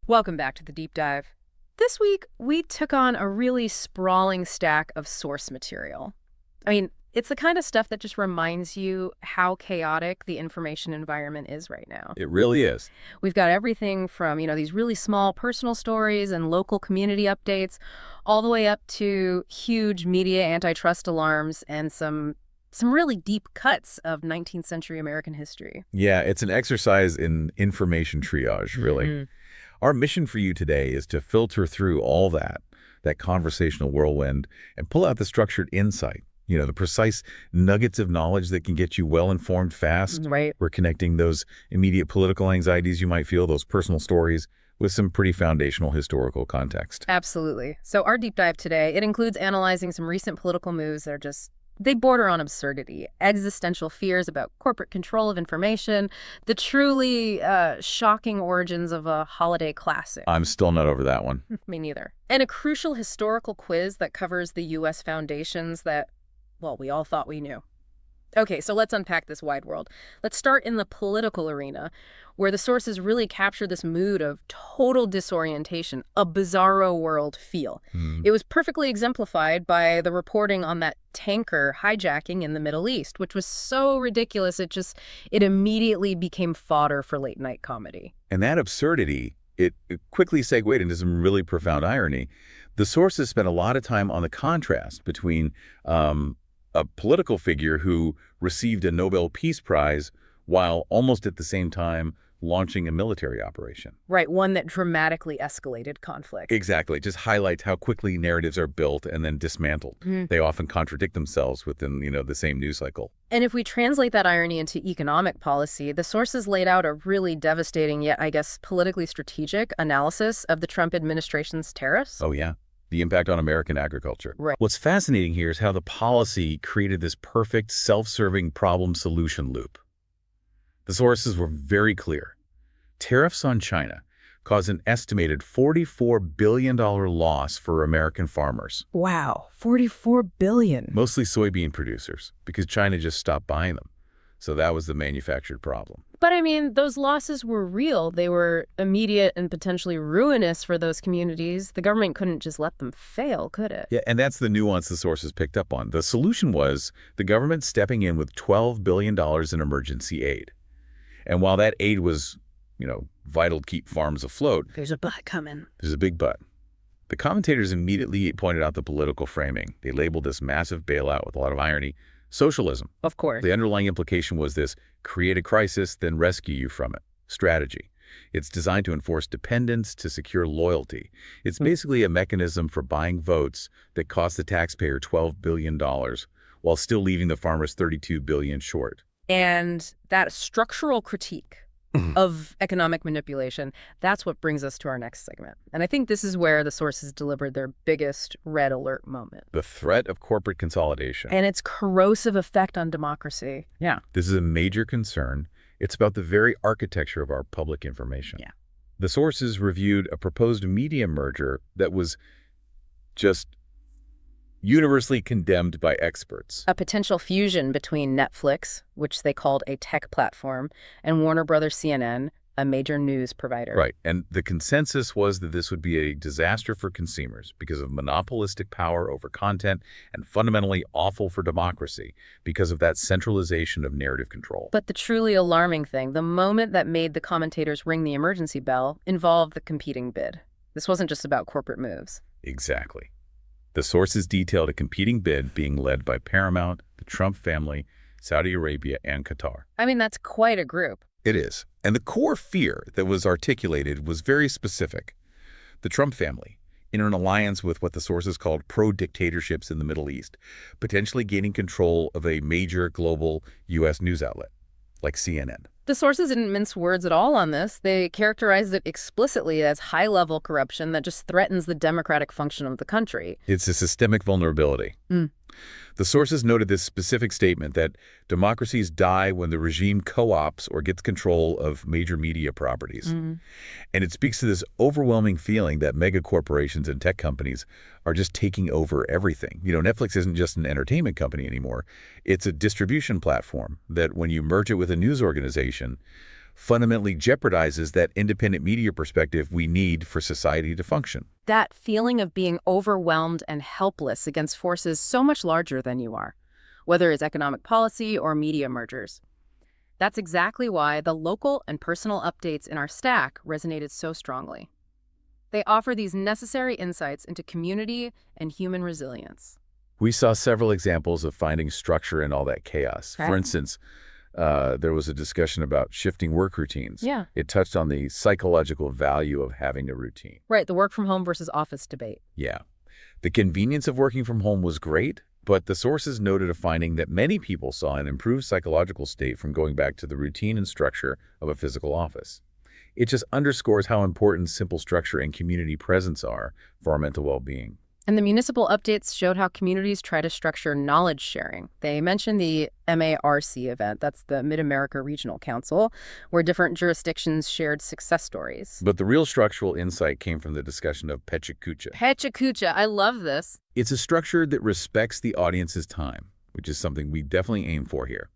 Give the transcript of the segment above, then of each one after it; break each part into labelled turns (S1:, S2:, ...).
S1: Welcome back to the Deep Dive. This week, we took on a really sprawling stack of source material. I mean, it's the kind of stuff that just reminds you how chaotic the information environment is right now.
S2: It really is.
S1: We've got everything from, these really small personal stories and local community updates, all the way up to huge media antitrust alarms and some really deep cuts of 19th century American history.
S2: Yeah, it's an exercise in information triage, really. Our mission for you today is to filter through all that conversational whirlwind, and pull out the structured insight, the precise nuggets of knowledge that can get you well-informed fast.
S1: Right.
S2: We're connecting those immediate political anxieties you might feel, those personal stories, with some pretty foundational historical context.
S1: Absolutely. So our deep dive today, it includes analyzing some recent political moves that are they border on absurdity, existential fears about corporate control of information, the truly shocking origins of a holiday classic.
S2: I'm still not over that one.
S1: Me neither. And a crucial historical quiz that covers the U.S. foundations that, well, we all thought we knew. Okay, so let's unpack this wide world. Let's start in the political arena, where the sources really capture this mood of total disorientation, a bizarro world feel. It was perfectly exemplified by the reporting on that tanker hijacking in the Middle East, which was so ridiculous it immediately became fodder for late-night comedy.
S2: And that absurdity, it quickly segued into some really profound irony. The sources spent a lot of time on the contrast between a political figure who received a Nobel Peace Prize while almost at the same time launching a military operation.
S1: Right, one that dramatically escalated conflict.
S2: Exactly. Just highlights how quickly narratives are built and then dismantled. They often contradict themselves within, the same news cycle.
S1: And if we translate that irony into economic policy, the sources laid out a really devastating, yet I guess politically strategic analysis of the Trump administration's tariffs.
S2: Oh, yeah. The impact on American agriculture.
S1: Right.
S2: What's fascinating here is how the policy created this perfect self-serving problem-solution loop. The sources were very clear. Tariffs on China caused an estimated $44 billion loss for American farmers.
S1: Wow, $44 billion.
S2: Mostly soybean producers, because China just stopped buying them. So that was the manufactured problem.
S1: But I mean, those losses were real. They were immediate and potentially ruinous for those communities. The government couldn't just let them fail, could it?
S2: Yeah, and that's the nuance the sources picked up on. The solution was the government stepping in with $12 billion in emergency aid. And while that aid was, vital to keep farms afloat,
S1: There's a but coming.
S2: there's a big but. The commentators immediately pointed out the political framing. They labeled this massive bailout with a lot of irony socialism.
S1: Of course.
S2: The underlying implication was this: create a crisis, then rescue you from it strategy. It's designed to enforce dependence to secure loyalty. It's basically a mechanism for buying votes that cost the taxpayer $12 billion while still leaving the farmers $32 billion short.
S1: And that structural critique of economic manipulation, that's what brings us to our next segment. And I think this is where the sources delivered their biggest red alert moment.
S2: The threat of corporate consolidation.
S1: And its corrosive effect on democracy. Yeah.
S2: This is a major concern. It's about the very architecture of our public information.
S1: Yeah.
S2: The sources reviewed a proposed media merger that was just universally condemned by experts.
S1: A potential fusion between Netflix, which they called a tech platform, and Warner Brothers CNN, a major news provider.
S2: Right. And the consensus was that this would be a disaster for consumers because of monopolistic power over content, and fundamentally awful for democracy because of that centralization of narrative control.
S1: But the truly alarming thing, the moment that made the commentators ring the emergency bell, involved the competing bid. This wasn't just about corporate moves.
S2: Exactly. The sources detailed a competing bid being led by Paramount, the Trump family, Saudi Arabia, and Qatar.
S1: I mean, that's quite a group.
S2: It is. And the core fear that was articulated was very specific. The Trump family, in an alliance with what the sources called pro-dictatorships in the Middle East, potentially gaining control of a major global U.S. news outlet, like CNN.
S1: The sources didn't mince words at all on this. They characterized it explicitly as high-level corruption that just threatens the democratic function of the country.
S2: It's a systemic vulnerability. The sources noted this specific statement that democracies die when the regime co-ops or gets control of major media properties. And it speaks to this overwhelming feeling that mega corporations and tech companies are just taking over everything. Netflix isn't just an entertainment company anymore. It's a distribution platform that when you merge it with a news organization, fundamentally jeopardizes that independent media perspective we need for society to function.
S1: That feeling of being overwhelmed and helpless against forces so much larger than you are, whether it's economic policy or media mergers. That's exactly why the local and personal updates in our stack resonated so strongly. They offer these necessary insights into community and human resilience.
S2: We saw several examples of finding structure in all that chaos.
S1: Okay.
S2: For instance, there was a discussion about shifting work routines.
S1: Yeah.
S2: It touched on the psychological value of having a routine.
S1: Right, the work from home versus office debate.
S2: Yeah. The convenience of working from home was great, but the sources noted a finding that many people saw an improved psychological state from going back to the routine and structure of a physical office. It just underscores how important simple structure and community presence are for our mental well-being.
S1: And the municipal updates showed how communities try to structure knowledge sharing. They mentioned the MARC event, that's the Mid-America Regional Council, where different jurisdictions shared success stories.
S2: But the real structural insight came from the discussion of Pechakucha.
S1: Pechakucha, I love this.
S2: It's a structure that respects the audience's time, which is something we definitely aim for here.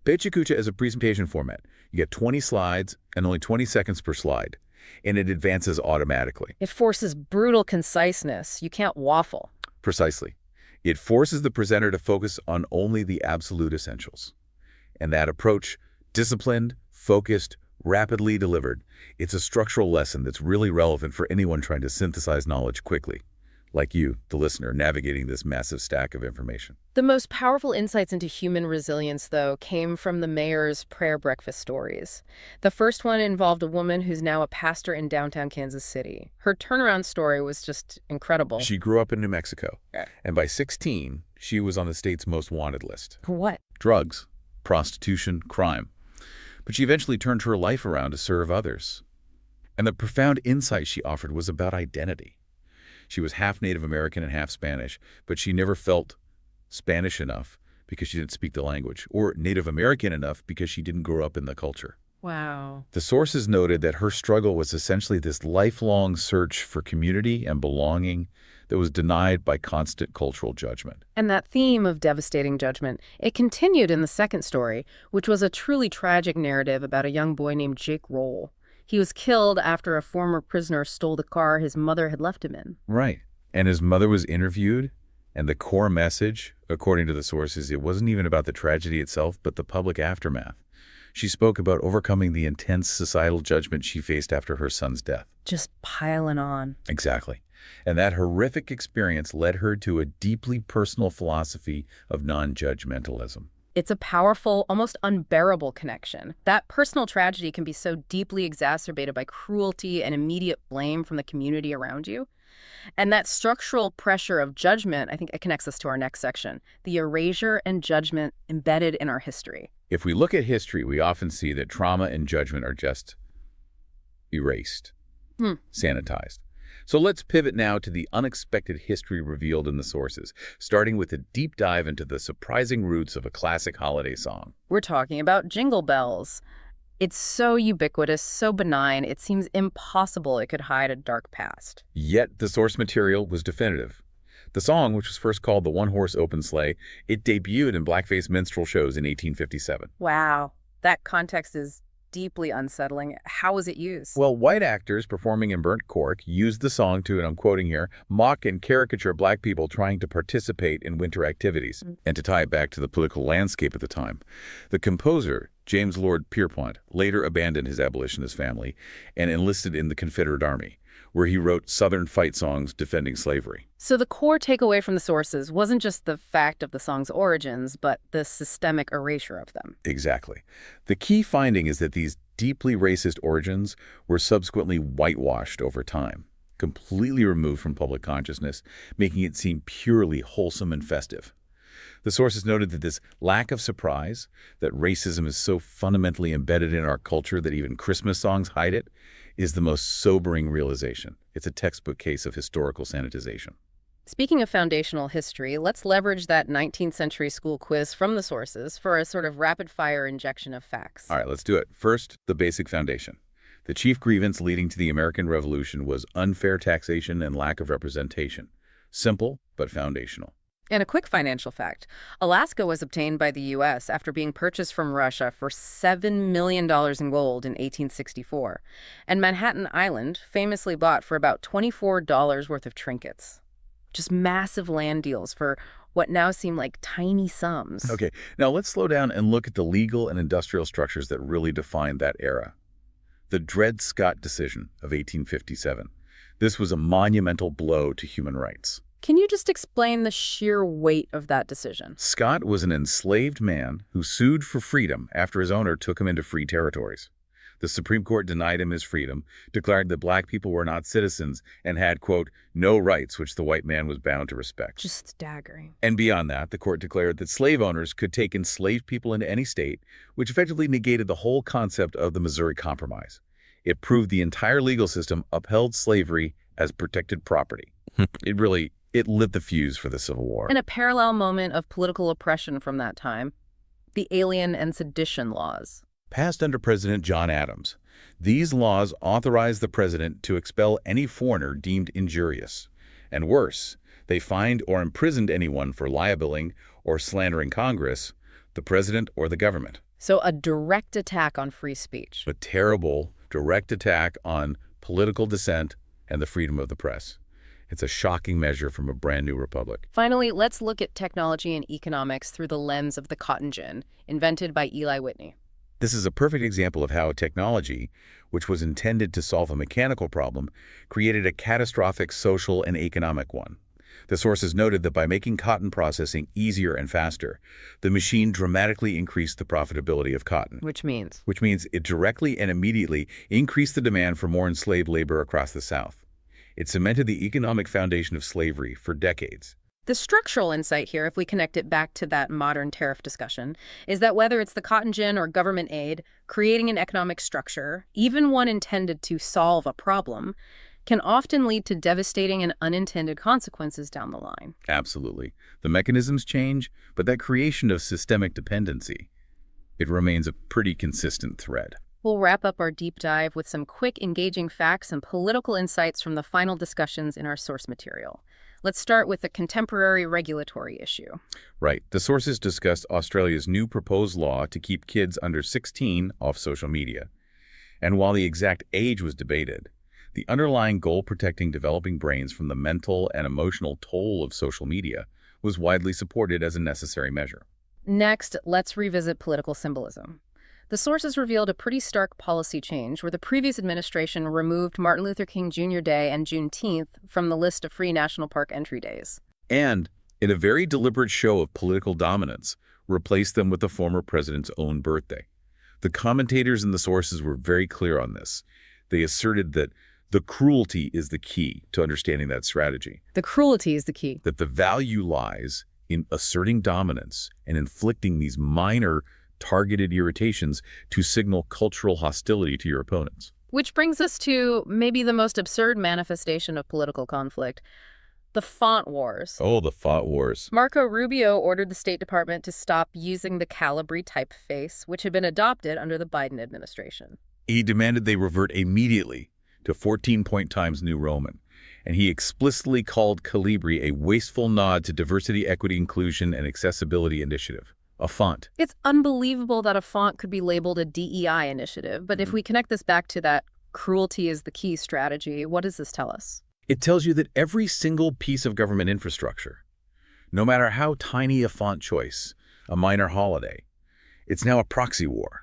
S2: Pechakucha is a presentation format. You get 20 slides and only 20 seconds per slide, and it advances automatically.
S1: It forces brutal conciseness. You can't waffle.
S2: Precisely. It forces the presenter to focus on only the absolute essentials. And that approach, disciplined, focused, rapidly delivered, it's a structural lesson that's really relevant for anyone trying to synthesize knowledge quickly, like you, the listener, navigating this massive stack of information.
S1: The most powerful insights into human resilience, though, came from the mayor's prayer breakfast stories. The first one involved a woman who's now a pastor in downtown Kansas City. Her turnaround story was just incredible.
S2: She grew up in New Mexico,
S1: Okay.
S2: and by 16, she was on the state's most wanted list.
S1: For what?
S2: Drugs, prostitution, crime. But she eventually turned her life around to serve others. And the profound insight she offered was about identity. She was half Native American and half Spanish, but she never felt Spanish enough because she didn't speak the language, or Native American enough because she didn't grow up in the culture.
S1: Wow.
S2: The sources noted that her struggle was essentially this lifelong search for community and belonging that was denied by constant cultural judgment.
S1: And that theme of devastating judgment, it continued in the second story, which was a truly tragic narrative about a young boy named Jake Roll. He was killed after a former prisoner stole the car his mother had left him in.
S2: Right. And his mother was interviewed, and the core message, according to the sources, it wasn't even about the tragedy itself, but the public aftermath. She spoke about overcoming the intense societal judgment she faced after her son's death.
S1: Just piling on.
S2: Exactly. And that horrific experience led her to a deeply personal philosophy of non-judgmentalism.
S1: It's a powerful, almost unbearable connection. That personal tragedy can be so deeply exacerbated by cruelty and immediate blame from the community around you. And that structural pressure of judgment, I think it connects us to our next section, the erasure and judgment embedded in our history.
S2: If we look at history, we often see that trauma and judgment are just erased, sanitized. So let's pivot now to the unexpected history revealed in the sources, starting with a deep dive into the surprising roots of a classic holiday song.
S1: We're talking about Jingle Bells. It's so ubiquitous, so benign, it seems impossible it could hide a dark past.
S2: Yet the source material was definitive. The song, which was first called the One-Horse Open Sleigh, it debuted in blackface minstrel shows in 1857.
S1: Wow, that context is deeply unsettling. How was it used?
S2: Well, white actors performing in burnt cork used the song to, and I'm quoting here, mock and caricature black people trying to participate in winter activities. And to tie it back to the political landscape at the time, the composer, James Lord Pierpont, later abandoned his abolitionist family and enlisted in the Confederate Army, where he wrote Southern fight songs defending slavery.
S1: So the core takeaway from the sources wasn't just the fact of the song's origins, but the systemic erasure of them.
S2: Exactly. The key finding is that these deeply racist origins were subsequently whitewashed over time, completely removed from public consciousness, making it seem purely wholesome and festive. The sources noted that this lack of surprise, that racism is so fundamentally embedded in our culture that even Christmas songs hide it, is the most sobering realization. It's a textbook case of historical sanitization.
S1: Speaking of foundational history, let's leverage that 19th century school quiz from the sources for a sort of rapid-fire injection of facts.
S2: All right, let's do it. First, the basic foundation. The chief grievance leading to the American Revolution was unfair taxation and lack of representation. Simple, but foundational.
S1: And a quick financial fact. Alaska was obtained by the U.S. after being purchased from Russia for $7 million in gold in 1864. And Manhattan Island famously bought for about $24 worth of trinkets. Just massive land deals for what now seem like tiny sums.
S2: Okay, now let's slow down and look at the legal and industrial structures that really defined that era. The Dred Scott decision of 1857. This was a monumental blow to human rights.
S1: Can you just explain the sheer weight of that decision?
S2: Scott was an enslaved man who sued for freedom after his owner took him into free territories. The Supreme Court denied him his freedom, declared that black people were not citizens, and had, quote, no rights which the white man was bound to respect.
S1: Just staggering.
S2: And beyond that, the court declared that slave owners could take enslaved people into any state, which effectively negated the whole concept of the Missouri Compromise. It proved the entire legal system upheld slavery as protected property. It lit the fuse for the Civil War.
S1: In a parallel moment of political oppression from that time, the Alien and Sedition laws.
S2: Passed under President John Adams, these laws authorized the president to expel any foreigner deemed injurious. And worse, they fined or imprisoned anyone for libeling or slandering Congress, the president, or the government.
S1: So a direct attack on free speech.
S2: A terrible, direct attack on political dissent and the freedom of the press. It's a shocking measure from a brand new republic.
S1: Finally, let's look at technology and economics through the lens of the cotton gin, invented by Eli Whitney.
S2: This is a perfect example of how technology, which was intended to solve a mechanical problem, created a catastrophic social and economic one. The sources noted that by making cotton processing easier and faster, the machine dramatically increased the profitability of cotton.
S1: Which means
S2: it directly and immediately increased the demand for more enslaved labor across the South. It cemented the economic foundation of slavery for decades.
S1: the structural insight here, if we connect it back to that modern tariff discussion, is that whether it's the cotton gin or government aid, creating an economic structure, even one intended to solve a problem, can often lead to devastating and unintended consequences down the line.
S2: Absolutely. The mechanisms change, but that creation of systemic dependency, it remains a pretty consistent thread.
S1: We'll wrap up our deep dive with some quick, engaging facts and political insights from the final discussions in our source material. Let's start with the contemporary regulatory issue.
S2: Right. The sources discussed Australia's new proposed law to keep kids under 16 off social media. And while the exact age was debated, the underlying goal protecting developing brains from the mental and emotional toll of social media was widely supported as a necessary measure.
S1: Next, let's revisit political symbolism. The sources revealed a pretty stark policy change where the previous administration removed Martin Luther King Jr. Day and Juneteenth from the list of free national park entry days.
S2: And, in a very deliberate show of political dominance, replaced them with the former president's own birthday. The commentators and the sources were very clear on this. They asserted that the cruelty is the key to understanding that strategy.
S1: The cruelty is the key.
S2: That the value lies in asserting dominance and inflicting these minor targeted irritations to signal cultural hostility to your opponents.
S1: Which brings us to maybe the most absurd manifestation of political conflict, the font wars.
S2: Oh, the font wars.
S1: Marco Rubio ordered the State Department to stop using the Calibri typeface, which had been adopted under the Biden administration.
S2: He demanded they revert immediately to 14-point Times New Roman, and he explicitly called Calibri a wasteful nod to diversity, equity, inclusion, and accessibility initiative. A font.
S1: It's unbelievable that a font could be labeled a DEI initiative, but if we connect this back to that cruelty is the key strategy, what does this tell us?
S2: It tells you that every single piece of government infrastructure, no matter how tiny a font choice, a minor holiday, it's now a proxy war.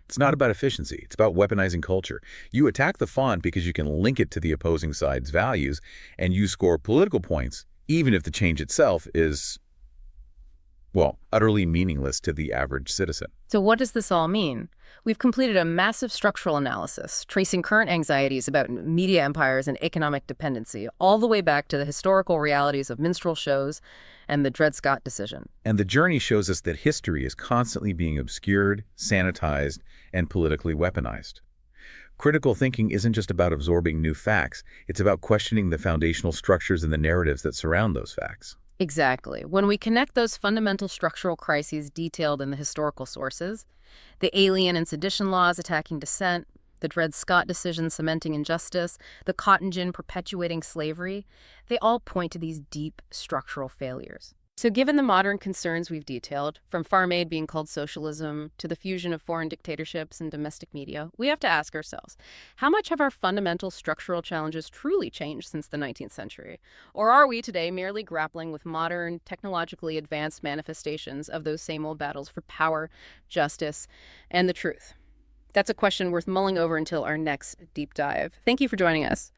S2: It's not about efficiency. It's about weaponizing culture. You attack the font because you can link it to the opposing side's values, and you score political points, even if the change itself is, well, utterly meaningless to the average citizen.
S1: So what does this all mean? We've completed a massive structural analysis, tracing current anxieties about media empires and economic dependency, all the way back to the historical realities of minstrel shows and the Dred Scott decision.
S2: And the journey shows us that history is constantly being obscured, sanitized, and politically weaponized. Critical thinking isn't just about absorbing new facts. It's about questioning the foundational structures and the narratives that surround those facts.
S1: Exactly. When we connect those fundamental structural crises detailed in the historical sources, the Alien and Sedition laws attacking dissent, the Dred Scott decision cementing injustice, the cotton gin perpetuating slavery, they all point to these deep structural failures. So given the modern concerns we've detailed, from farm aid being called socialism to the fusion of foreign dictatorships and domestic media, we have to ask ourselves, how much have our fundamental structural challenges truly changed since the 19th century? Or are we today merely grappling with modern, technologically advanced manifestations of those same old battles for power, justice, and the truth? That's a question worth mulling over until our next deep dive. Thank you for joining us.